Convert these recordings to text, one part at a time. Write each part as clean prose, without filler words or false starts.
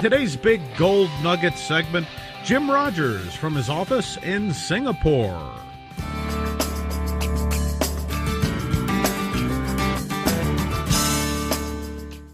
today's big gold nugget segment, Jim Rogers from his office in Singapore.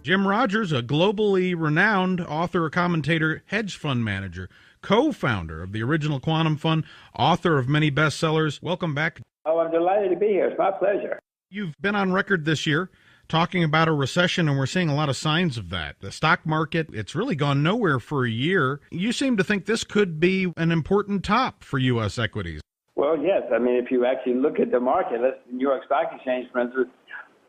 Jim Rogers, a globally renowned author, commentator, hedge fund manager, co-founder of the original Quantum Fund, author of many bestsellers. Welcome back. Oh, I'm delighted to be here. It's my pleasure. You've been on record this year talking about a recession, and we're seeing a lot of signs of that. The stock market, it's really gone nowhere for a year. You seem to think this could be an important top for U.S. equities. Well, yes. I mean, if you actually look at the market, the New York Stock Exchange, for instance,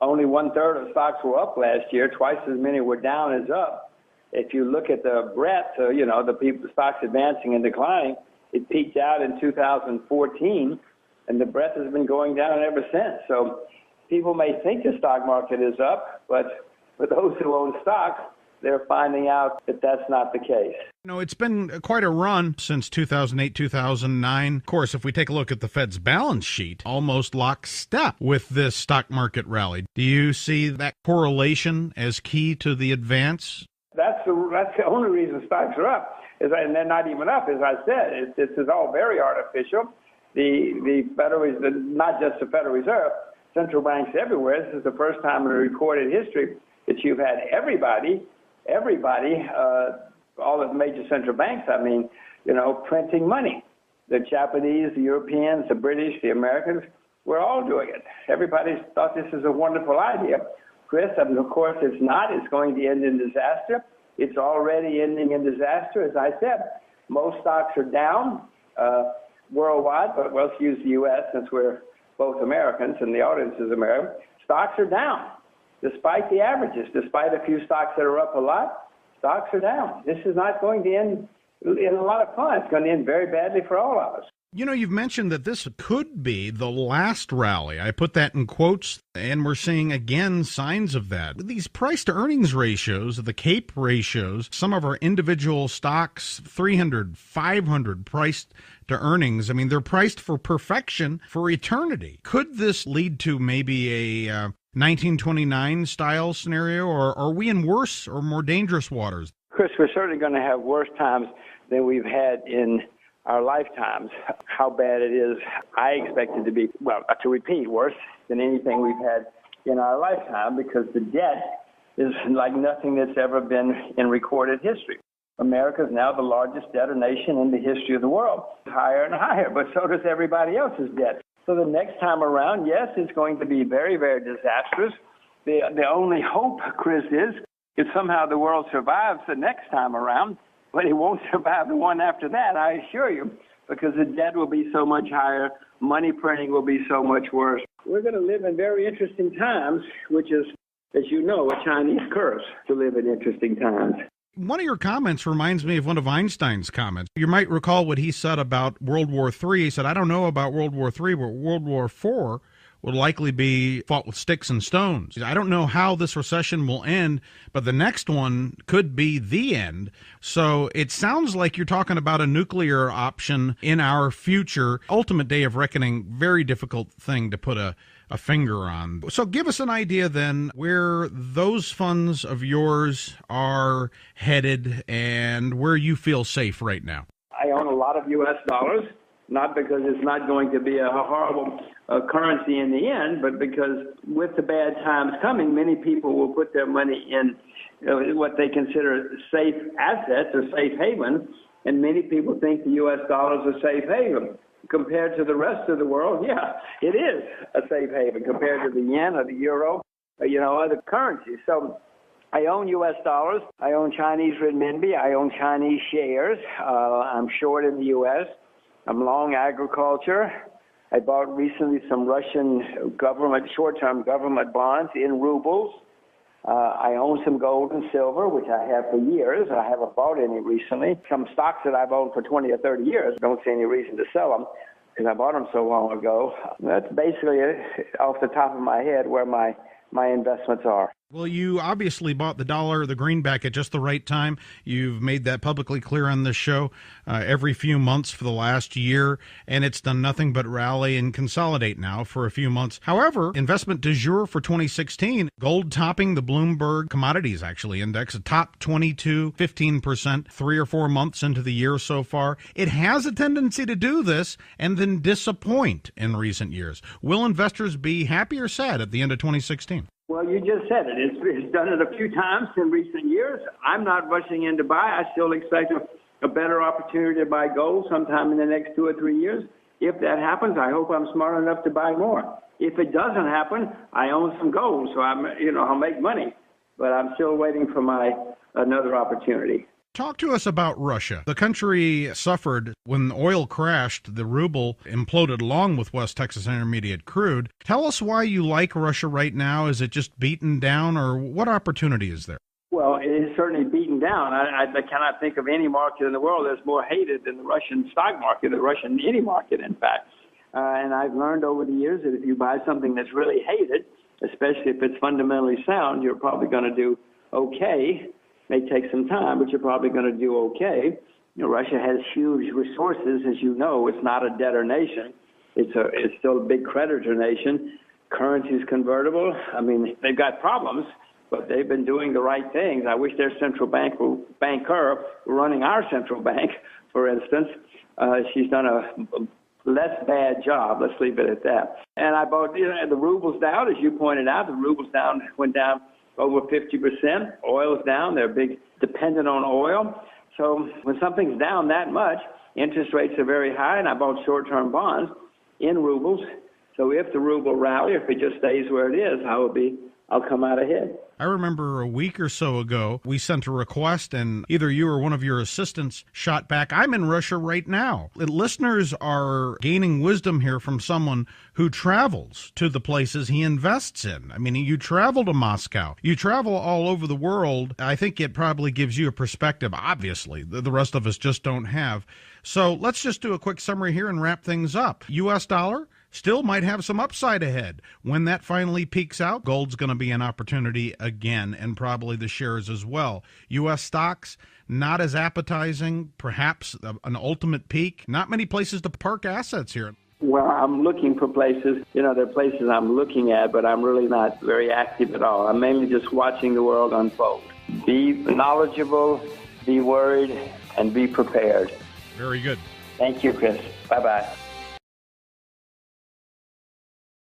only 1/3 of stocks were up last year. Twice as many were down as up. If you look at the breadth, the stocks advancing and declining, it peaked out in 2014, and the breadth has been going down ever since. So people may think the stock market is up, but for those who own stocks, they're finding out that that's not the case. It's been quite a run since 2008, 2009. Of course, if we take a look at the Fed's balance sheet, almost lockstep with this stock market rally. Do you see that correlation as key to the advance? That's the only reason stocks are up, and they're not even up, as I said. This is all very artificial. The Federal, not just the Federal Reserve, central banks everywhere. This is the first time in recorded history that you've had everybody, all of the major central banks, printing money. The Japanese, the Europeans, the British, the Americans, we're all doing it. Everybody thought this is a wonderful idea. Chris, of course it's not. It's going to end in disaster. It's already ending in disaster. As I said, most stocks are down worldwide, but let's use the U.S. since we're both Americans and the audience is American. Stocks are down. Despite the averages, despite a few stocks that are up a lot, stocks are down. This is not going to end in a lot of fun. It's going to end very badly for all of us. You've mentioned that this could be the last rally. I put that in quotes, and we're seeing, again, signs of that. These price-to-earnings ratios, the CAPE ratios, some of our individual stocks, 300, 500 priced to earnings. I mean, they're priced for perfection for eternity. Could this lead to maybe a 1929 style scenario, or are we in worse or more dangerous waters? Chris, we're certainly going to have worse times than we've had in our lifetimes. How bad it is, I expect it to be, to repeat, worse than anything we've had in our lifetime, because the debt is like nothing that's ever been in recorded history. America is now the largest debtor nation in the history of the world, higher and higher, but so does everybody else's debt. So the next time around, yes, it's going to be very, very disastrous. The only hope, Chris, is if somehow the world survives the next time around, but it won't survive the one after that, I assure you, because the debt will be so much higher, money printing will be so much worse. We're going to live in very interesting times, which is, as you know, a Chinese curse to live in interesting times. One of your comments reminds me of one of Einstein's comments. You might recall what he said about World War III. He said, I don't know about World War III, but World War IV will likely be fought with sticks and stones. I don't know how this recession will end, but the next one could be the end. So it sounds like you're talking about a nuclear option in our future. Ultimate day of reckoning, very difficult thing to put a finger on. So give us an idea then where those funds of yours are headed and where you feel safe right now. I own a lot of U.S. dollars, not because it's not going to be a horrible currency in the end, but because with the bad times coming, many people will put their money in what they consider safe assets or safe havens, and many people think the U.S. dollar is a safe haven. Compared to the rest of the world, yeah, it is a safe haven compared to the yen or the euro, other currencies. So I own U.S. dollars. I own Chinese renminbi. I own Chinese shares. I'm short in the U.S. I'm long agriculture. I bought recently some Russian short-term government bonds in rubles. I own some gold and silver, which I have for years. I haven't bought any recently. Some stocks that I've owned for 20 or 30 years. Don't see any reason to sell them because I bought them so long ago. That's basically, off the top of my head, where my investments are. Well, you obviously bought the dollar, the greenback, at just the right time. You've made that publicly clear on this show every few months for the last year, and it's done nothing but rally and consolidate now for a few months. However, investment du jour for 2016, gold topping the Bloomberg Commodities actually index, a top 22, 15%, 3 or 4 months into the year so far. It has a tendency to do this and then disappoint in recent years. Will investors be happy or sad at the end of 2016? Well, you just said it. It's done it a few times in recent years. I'm not rushing in to buy. I still expect a better opportunity to buy gold sometime in the next 2 or 3 years. If that happens, I hope I'm smart enough to buy more. If it doesn't happen, I own some gold, so I'll make money. But I'm still waiting for another opportunity. Talk to us about Russia. The country suffered when oil crashed. The ruble imploded along with West Texas Intermediate crude. Tell us why you like Russia right now. Is it just beaten down, or what opportunity is there? Well, it is certainly beaten down. I cannot think of any market in the world that's more hated than the Russian stock market, any market, in fact. And I've learned over the years that if you buy something that's really hated, especially if it's fundamentally sound, you're probably going to do okay. May take some time, but you're probably going to do okay. Russia has huge resources, as you know. It's not a debtor nation. It's still a big creditor nation. Currency is convertible. I mean, they've got problems, but they've been doing the right things. I wish their central banker running our central bank, for instance. She's done a less bad job. Let's leave it at that. And I bought, the ruble's down, as you pointed out. The ruble's went down over 50%. Oil's down. They're big dependent on oil. So when something's down that much, interest rates are very high, and I bought short-term bonds in rubles. So if the ruble rallies, if it just stays where it is, I'll come out ahead. I remember a week or so ago, we sent a request, and either you or one of your assistants shot back, "I'm in Russia right now." Listeners are gaining wisdom here from someone who travels to the places he invests in. I mean, you travel to Moscow. You travel all over the world. I think it probably gives you a perspective, obviously, that the rest of us just don't have. So let's just do a quick summary here and wrap things up. U.S. dollar still might have some upside ahead. When that finally peaks out, gold's going to be an opportunity again, and probably the shares as well. U.S. stocks, not as appetizing, perhaps an ultimate peak. Not many places to park assets here. Well, I'm looking for places. There are places I'm looking at, but I'm really not very active at all. I'm mainly just watching the world unfold. Be knowledgeable, be worried, and be prepared. Very good. Thank you, Chris. Bye-bye.